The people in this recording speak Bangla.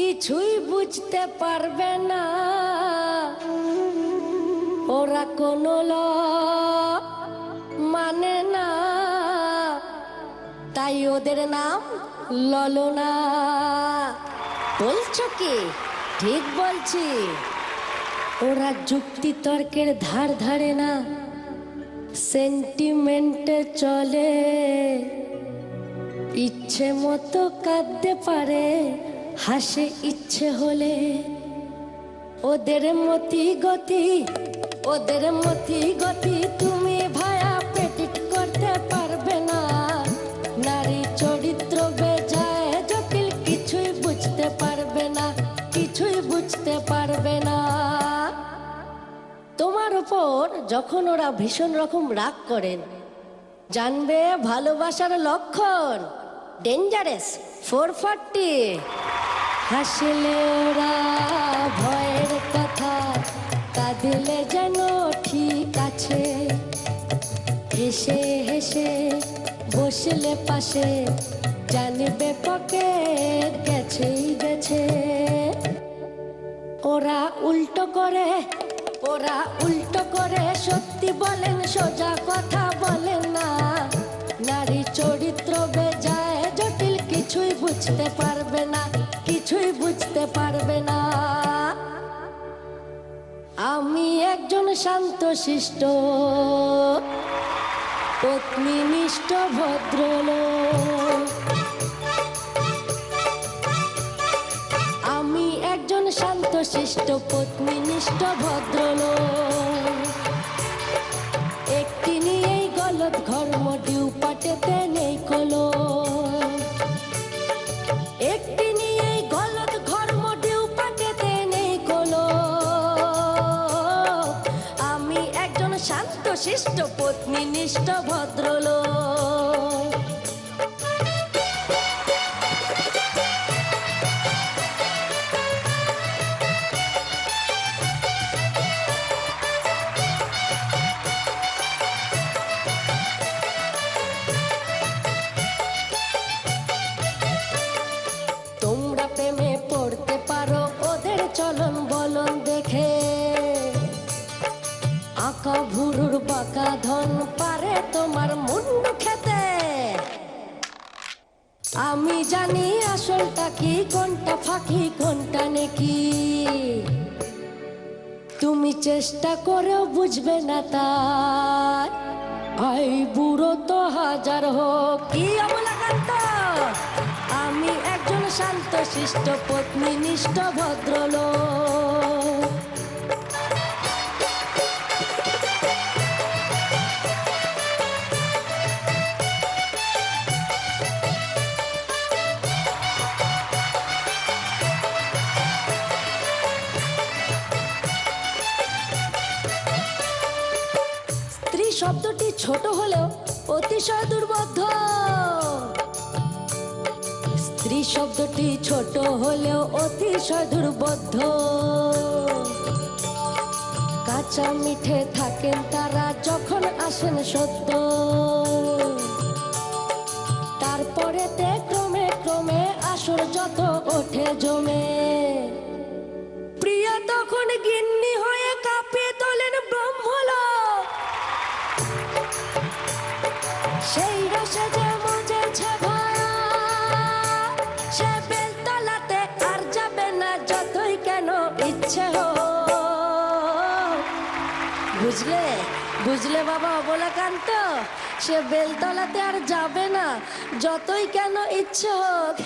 কিছুই বুঝতে পারবে না, ওরা কোনো মানে না, তাই ওদের নাম ললনা। বলছো কি? ঠিক বলছি। ওরা যুক্তি তর্কের ধার ধারে না, সেন্টিমেন্টে চলে। ইচ্ছে মতো কাঁদতে পারে, হাসে ইচ্ছে হলে। ওদের মতি গতি, ওদের মতি গতি তুমি ভায়া প্রেডিক্ট করতে পারবে না। নারী চরিত্র বেজায় জটিল, কিছুই বুঝতে পারবে না, কিছুই বুঝতে পারবে না। তোমার উপর যখন ওরা ভীষণ রকম রাগ করেন, জানবে ভালোবাসার লক্ষণ ডেঞ্জারাস 440। হাসলে ওরা ভয়ের কথা, কাঁদলে যেন ঠিক আছে। হেসে হেসে বসলে পাশে, জানবে পকেট গেছেই গেছে। ওরা উল্টো করে, ওরা উল্টো করে সত্যি বলেন, সোজা কথা বলেন না। নারী চরিত্র বেজায় জটিল, কিছুই বুঝতে পারবে না, কিছুই বুঝতে পারবে না। আমি একজন শান্তশিষ্ট পত্নীনিষ্ঠ ভদ্রলোক। আমি একজন শান্তশিষ্ট পত্নীনিষ্ঠ ভদ্রলোক। একটি নিয়েই গলত ঘর্ম ডিউ পাটেতে নেই কলো। একটি নিয়েই গলত ঘর্ম ডিউ পাটেতে নেই কলো। আমি একজন শান্তশিষ্ট পত্নীনিষ্ঠ ভদ্রলোক। তোমরা প্রেমে পড়তে পারো ওদের চলন বলন দেখে। আঁকা ভুরুর বাঁকা ধন পারে তোমার মুন্ডু খেতে। আমি জানি আসলটা কি, কোনটা ফাঁকি কোনটা নেকি। তুমি চেষ্টা করেও বুঝবে না তাই। আই বুড়ো তো হাজার হোক কি অবলাকান্ত। আমি একজন শান্তশিষ্ট পত্নীনিষ্ঠ ভদ্রলোক। স্ত্রী শব্দটি ছোট হলেও অতিশয় দুর্বোধ্য। স্ত্রী শব্দটি ছোট হলেও অতিশয় দুর্বোধ্য। কাঁচা মিঠে থাকেন তারা যখন আসেন সত্য। তারপরেতে ক্রমে ক্রমে আসর যত ওঠে জমে। প্রিয়া তখন গিন্নি হয়ে কাঁপিয়ে তোলেন ব্রহ্মলোক। সেই রসে যে মজেছে ভরা, সে বেলতলাতে আর যাবে না যতই কেন ইচ্ছে হোক। বুঝলে বুঝলে বাবা অবলাকান্ত, সে বেলতলাতে আর যাবে না যতই কেন ইচ্ছে হোক।